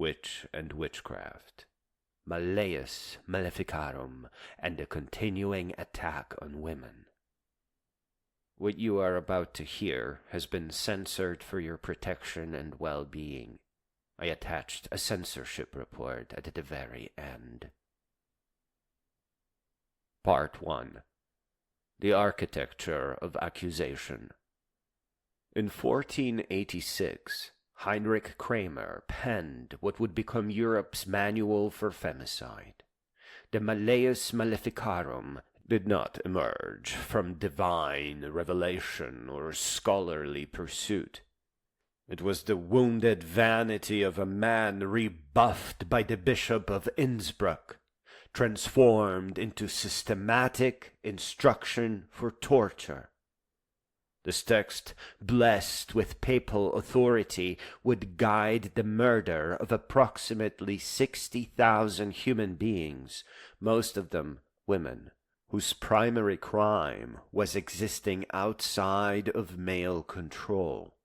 Witch and Witchcraft, Malleus Maleficarum, and a continuing attack on women. What you are about to hear has been censored for your protection and well-being. I attached a censorship report at the very end. Part 1. The Architecture of Accusation. In 1486, Heinrich Kramer penned what would become Europe's manual for femicide. The Malleus Maleficarum did not emerge from divine revelation or scholarly pursuit. It was the wounded vanity of a man rebuffed by the Bishop of Innsbruck, transformed into systematic instruction for torture. This text, blessed with papal authority, would guide the murder of approximately 60,000 human beings, most of them women, whose primary crime was existing outside of male control.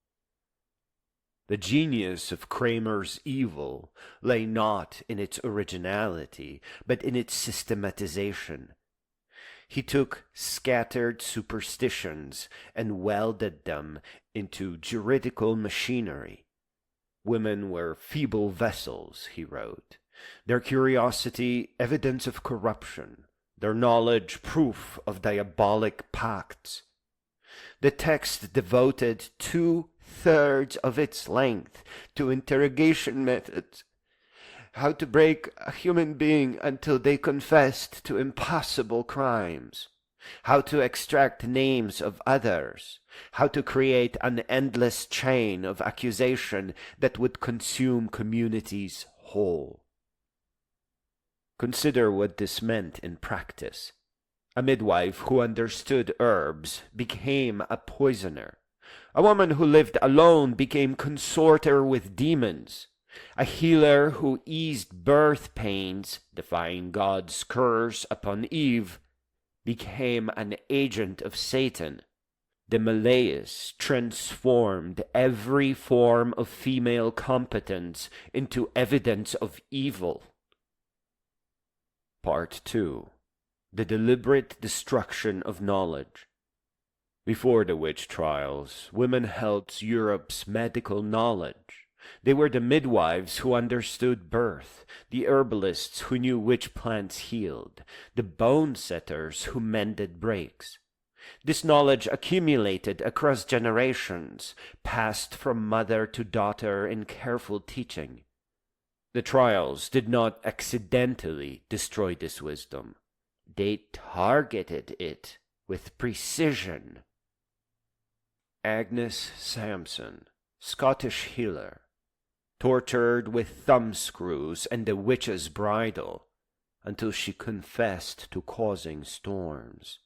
The genius of Kramer's evil lay not in its originality, but in its systematization. He took scattered superstitions and welded them into juridical machinery. Women were feeble vessels, he wrote, their curiosity evidence of corruption, their knowledge proof of diabolic pacts. The text devoted 2/3 of its length to interrogation methods, how to break a human being until they confessed to impossible crimes, how to extract names of others, how to create an endless chain of accusation that would consume communities whole. Consider what this meant in practice. A midwife who understood herbs became a poisoner. A woman who lived alone became consorter with demons. A healer who eased birth pains, defying God's curse upon Eve, became an agent of Satan. The Malleus transformed every form of female competence into evidence of evil. Part 2. The deliberate destruction of knowledge. Before the witch trials, women held Europe's medical knowledge. They were the midwives who understood birth, the herbalists who knew which plants healed, the bone setters who mended breaks. This knowledge accumulated across generations, passed from mother to daughter in careful teaching. The trials did not accidentally destroy this wisdom. They targeted it with precision. Agnes Sampson, Scottish healer, tortured with thumbscrews and the witch's bridle until she confessed to causing storms.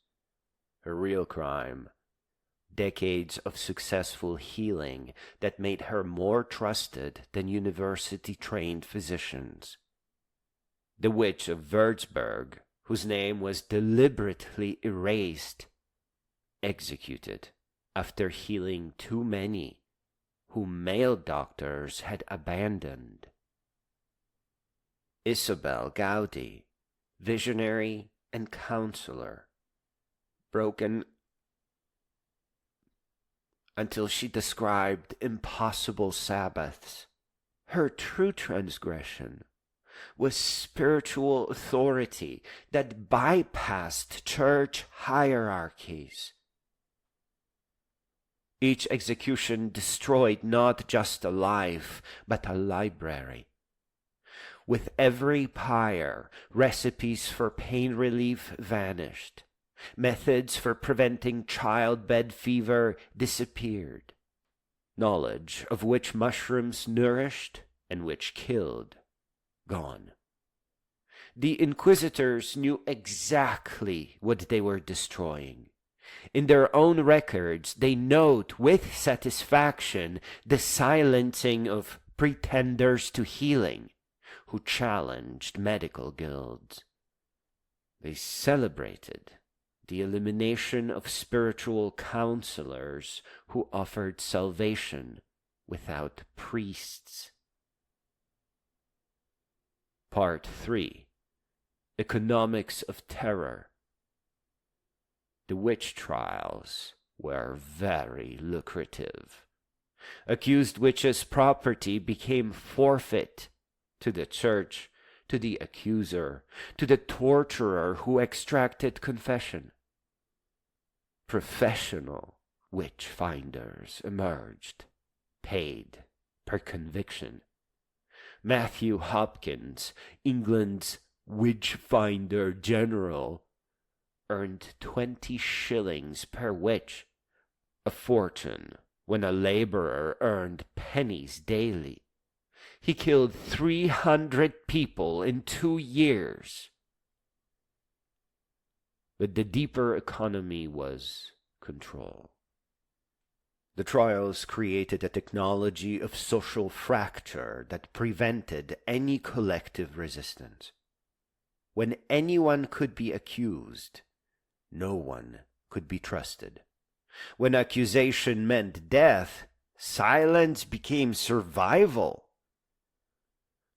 Her real crime, decades of successful healing that made her more trusted than university-trained physicians. The witch of Würzburg, whose name was deliberately erased, executed after healing too many whom male doctors had abandoned. Isabel Gaudy, visionary and counselor, broken until she described impossible Sabbaths. Her true transgression was spiritual authority that bypassed church hierarchies. Each execution destroyed not just a life, but a library. With every pyre, recipes for pain relief vanished. Methods for preventing childbed fever disappeared. Knowledge of which mushrooms nourished and which killed, gone. The inquisitors knew exactly what they were destroying. In their own records, they note with satisfaction the silencing of pretenders to healing who challenged medical guilds. They celebrated the elimination of spiritual counselors who offered salvation without priests. Part 3. Economics of Terror. The witch trials were very lucrative. Accused witches' property became forfeit to the church, to the accuser, to the torturer who extracted confession. Professional witch finders emerged, paid per conviction. Matthew Hopkins, England's witch finder general, earned 20 shillings per witch, a fortune when a laborer earned pennies daily. He killed 300 people in 2 years. But the deeper economy was control. The trials created a technology of social fracture that prevented any collective resistance. When anyone could be accused, no one could be trusted. When accusation meant death, silence became survival.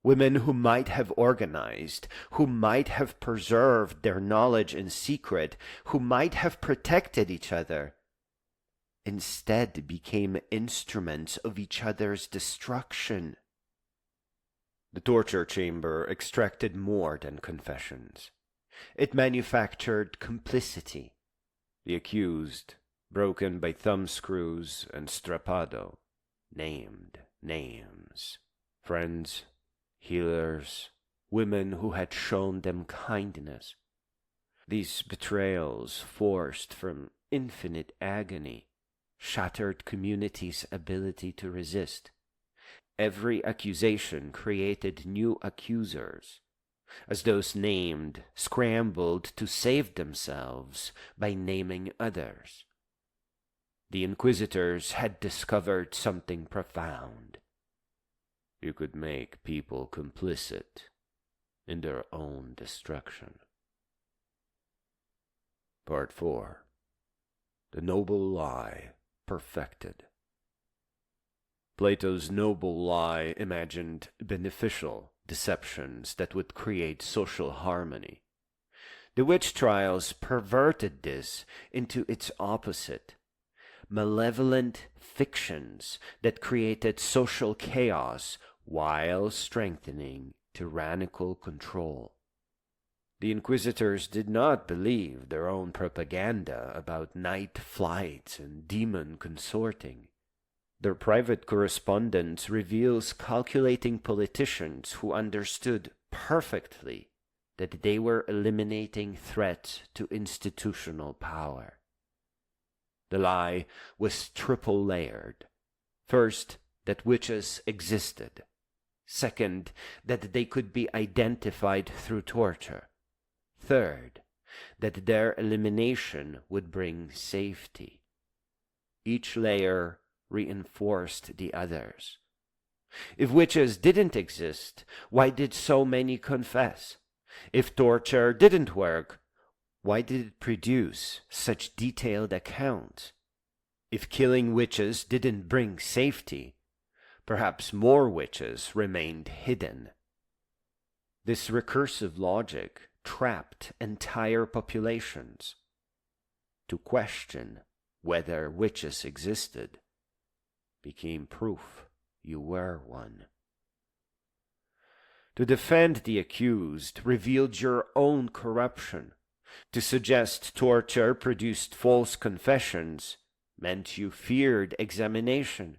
Women who might have organized, who might have preserved their knowledge in secret, who might have protected each other, instead became instruments of each other's destruction. The torture chamber extracted more than confessions. It manufactured complicity. The accused, broken by thumbscrews and strappado, named names. Friends, healers, women who had shown them kindness. These betrayals, forced from infinite agony, shattered communities' ability to resist. Every accusation created new accusers, as those named scrambled to save themselves by naming others. The inquisitors had discovered something profound. You could make people complicit in their own destruction. Part 4. The Noble Lie Perfected. Plato's noble lie imagined beneficial deceptions that would create social harmony. The witch trials perverted this into its opposite, malevolent fictions that created social chaos while strengthening tyrannical control. The inquisitors did not believe their own propaganda about night flights and demon consorting. Their private correspondence reveals calculating politicians who understood perfectly that they were eliminating threats to institutional power. The lie was triple layered. First, that witches existed. Second, that they could be identified through torture. Third, that their elimination would bring safety. Each layer reinforced the others. If witches didn't exist, why did so many confess? If torture didn't work, why did it produce such detailed accounts? If killing witches didn't bring safety, perhaps more witches remained hidden. This recursive logic trapped entire populations. To question whether witches existed became proof you were one. To defend the accused revealed your own corruption. To suggest torture produced false confessions meant you feared examination.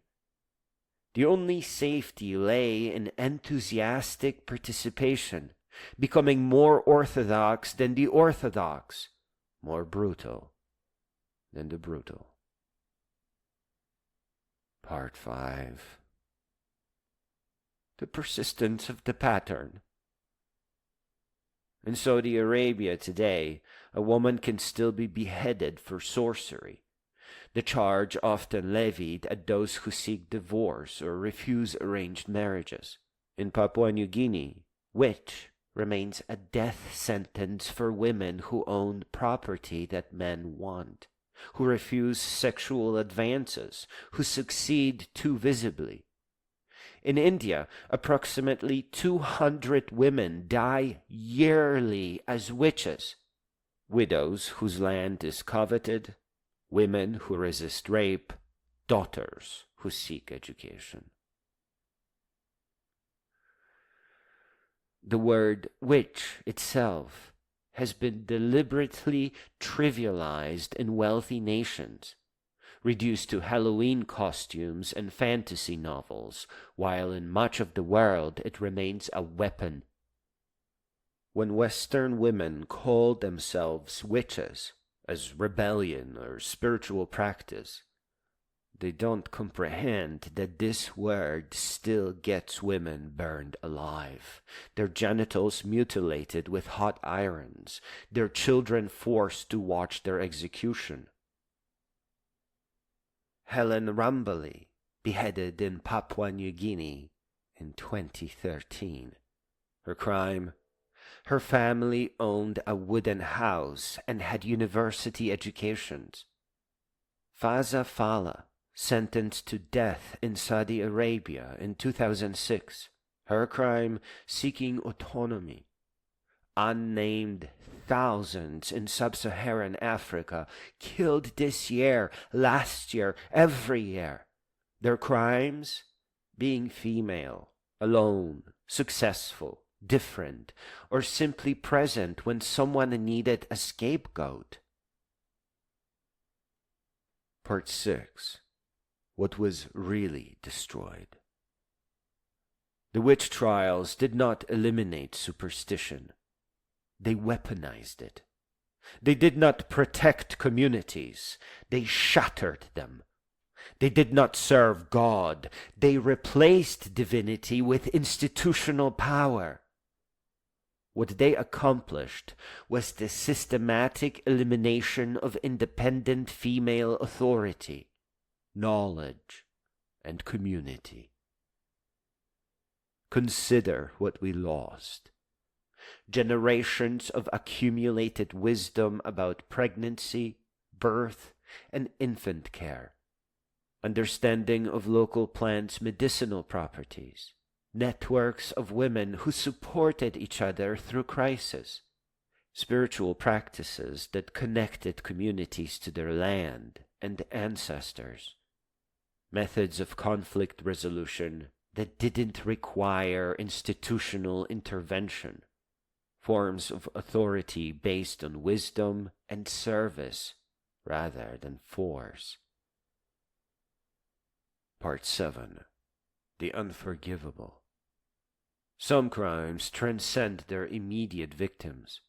The only safety lay in enthusiastic participation, becoming more orthodox than the orthodox, more brutal than the brutal. Part 5. The persistence of the pattern. In Saudi Arabia today, a woman can still be beheaded for sorcery, the charge often levied at those who seek divorce or refuse arranged marriages. In Papua New Guinea, witch remains a death sentence for women who own property that men want, who refuse sexual advances, who succeed too visibly. In India, approximately 200 women die yearly as witches. Widows whose land is coveted, women who resist rape, daughters who seek education. The word witch itself has been deliberately trivialized in wealthy nations, reduced to Halloween costumes and fantasy novels, while in much of the world it remains a weapon. When Western women call themselves witches, as rebellion or spiritual practice, they don't comprehend that this word still gets women burned alive, their genitals mutilated with hot irons, their children forced to watch their execution. Helen Rumbley, beheaded in Papua New Guinea in 2013. Her crime? Her family owned a wooden house and had university educations. Faza Fala, sentenced to death in Saudi Arabia in 2006. Her crime? Seeking autonomy. Unnamed thousands in sub-Saharan Africa killed this year, last year, every year. Their crimes? Being female, alone, successful, different, or simply present when someone needed a scapegoat. Part 6. What was really destroyed. The witch trials did not eliminate superstition. They weaponized it. They did not protect communities. They shattered them. They did not serve God. They replaced divinity with institutional power. What they accomplished was the systematic elimination of independent female authority, knowledge, and community. Consider what we lost. Generations of accumulated wisdom about pregnancy, birth, and infant care. Understanding of local plants' medicinal properties. Networks of women who supported each other through crisis. Spiritual practices that connected communities to their land and ancestors. Methods of conflict resolution that didn't require institutional intervention. Forms of authority based on wisdom and service rather than force. Part 7. The unforgivable. Some crimes transcend their immediate victims.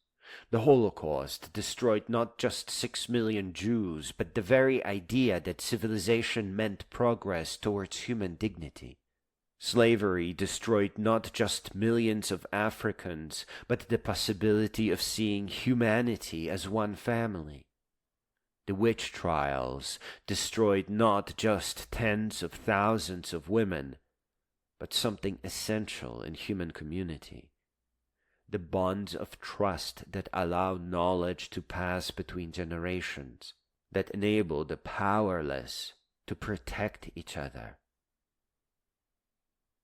The Holocaust destroyed not just 6 million Jews, but the very idea that civilization meant progress towards human dignity. Slavery destroyed not just millions of Africans, but the possibility of seeing humanity as one family. The witch trials destroyed not just tens of thousands of women, but something essential in human community. The bonds of trust that allow knowledge to pass between generations, that enable the powerless to protect each other.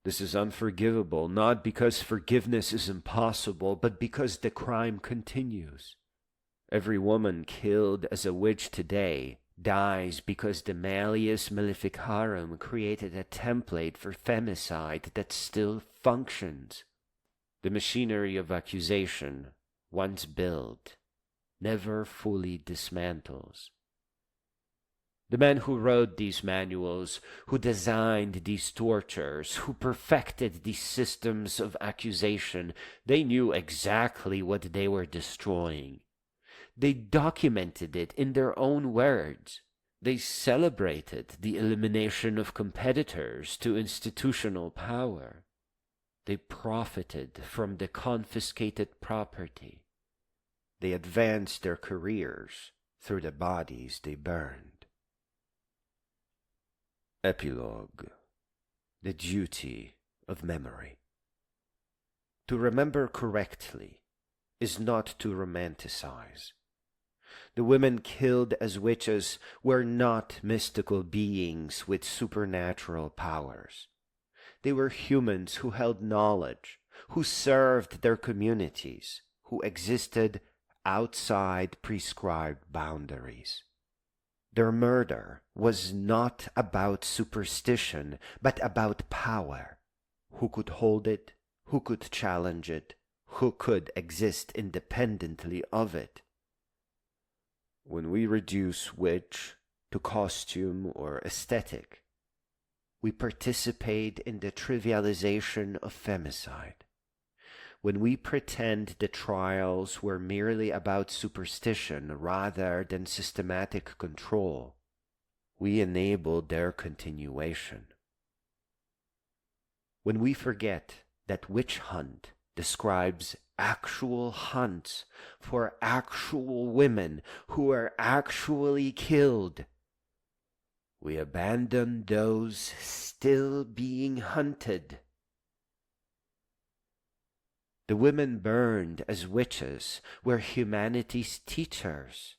This is unforgivable, not because forgiveness is impossible, but because the crime continues. Every woman killed as a witch today dies because the Malleus Maleficarum created a template for femicide that still functions. The machinery of accusation, once built, never fully dismantles. The men who wrote these manuals, who designed these tortures, who perfected these systems of accusation, they knew exactly what they were destroying. They documented it in their own words. They celebrated the elimination of competitors to institutional power. They profited from the confiscated property. They advanced their careers through the bodies they burned. Epilogue. The duty of memory. To remember correctly is not to romanticize. The women killed as witches were not mystical beings with supernatural powers. They were humans who held knowledge, who served their communities, who existed outside prescribed boundaries. Their murder was not about superstition, but about power. Who could hold it? Who could challenge it? Who could exist independently of it? When we reduce witch to costume or aesthetic, we participate in the trivialization of femicide. When we pretend the trials were merely about superstition rather than systematic control, we enable their continuation. When we forget that witch hunt describes actual hunts for actual women who are actually killed, we abandon those still being hunted. The women burned as witches were humanity's teachers,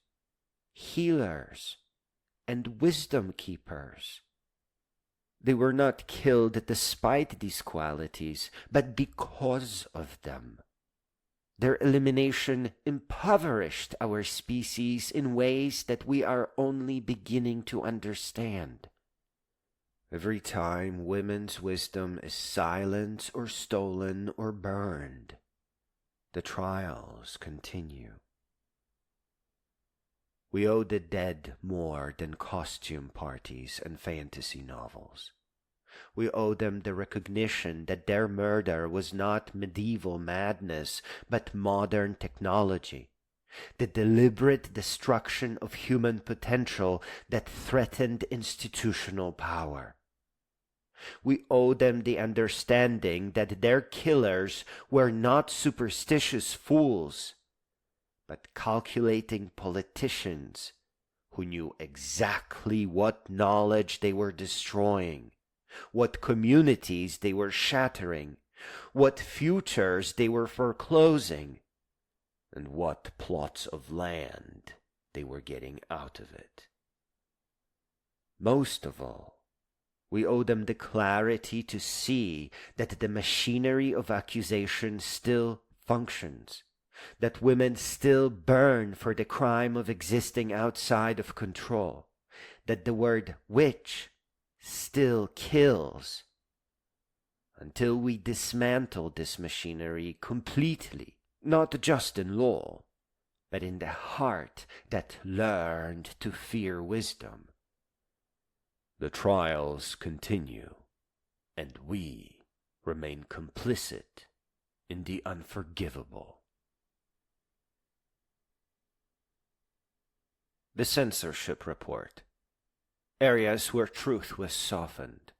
healers, and wisdom keepers. They were not killed despite these qualities, but because of them. Their elimination impoverished our species in ways that we are only beginning to understand. Every time women's wisdom is silenced or stolen or burned, the trials continue. We owe the dead more than costume parties and fantasy novels. We owe them the recognition that their murder was not medieval madness, but modern technology, the deliberate destruction of human potential that threatened institutional power. We owe them the understanding that their killers were not superstitious fools, but calculating politicians who knew exactly what knowledge they were destroying, what communities they were shattering, what futures they were foreclosing, and what plots of land they were getting out of it. Most of all, we owe them the clarity to see that the machinery of accusation still functions, that women still burn for the crime of existing outside of control, that the word witch still kills. Until we dismantle this machinery completely, not just in law, but in the heart that learned to fear wisdom, the trials continue, and we remain complicit in the unforgivable. The Censorship Report. Areas where truth was softened.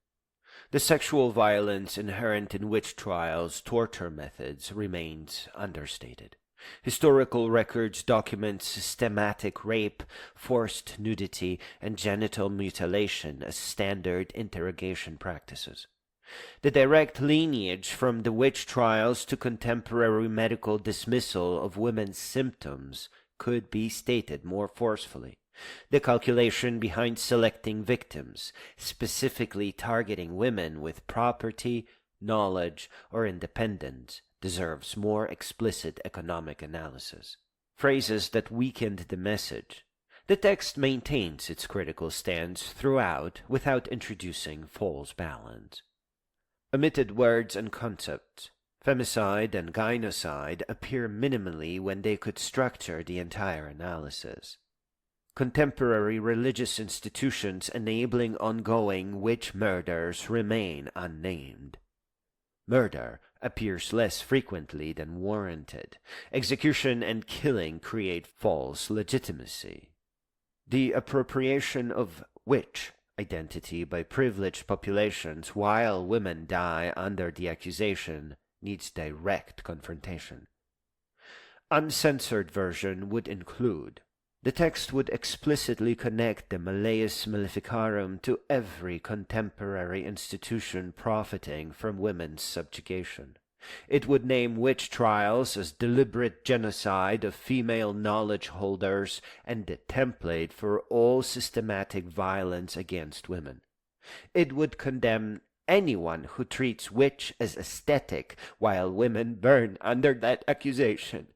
The sexual violence inherent in witch trials' torture methods remains understated. Historical records document systematic rape, forced nudity, and genital mutilation as standard interrogation practices. The direct lineage from the witch trials to contemporary medical dismissal of women's symptoms could be stated more forcefully. The calculation behind selecting victims, specifically targeting women with property, knowledge, or independence, deserves more explicit economic analysis. Phrases that weakened the message. The text maintains its critical stance throughout without introducing false balance. Omitted words and concepts. Femicide and gynocide appear minimally when they could structure the entire analysis. Contemporary religious institutions enabling ongoing witch murders remain unnamed. Murder appears less frequently than warranted. Execution and killing create false legitimacy. The appropriation of witch identity by privileged populations while women die under the accusation needs direct confrontation. Uncensored version would include: the text would explicitly connect the Malleus Maleficarum to every contemporary institution profiting from women's subjugation. It would name witch trials as deliberate genocide of female knowledge holders and the template for all systematic violence against women. It would condemn anyone who treats witch as aesthetic while women burn under that accusation.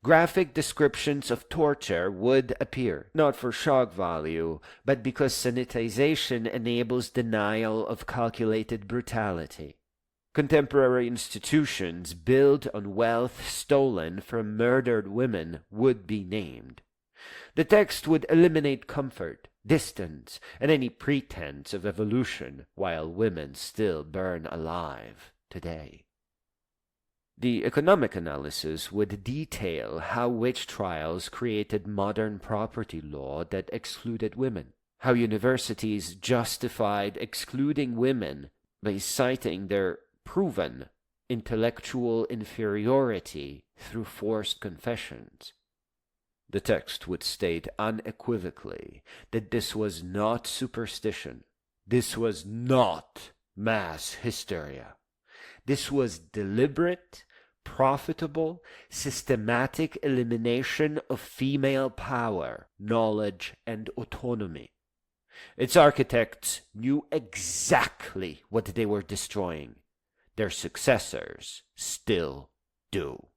Graphic descriptions of torture would appear, not for shock value, but because sanitization enables denial of calculated brutality. Contemporary institutions built on wealth stolen from murdered women would be named. The text would eliminate comfort, distance, and any pretense of evolution while women still burn alive today. The economic analysis would detail how witch trials created modern property law that excluded women, how universities justified excluding women by citing their proven intellectual inferiority through forced confessions. The text would state unequivocally that this was not superstition, this was not mass hysteria. This was deliberate, profitable, systematic elimination of female power, knowledge, and autonomy. Its architects knew exactly what they were destroying. Their successors still do.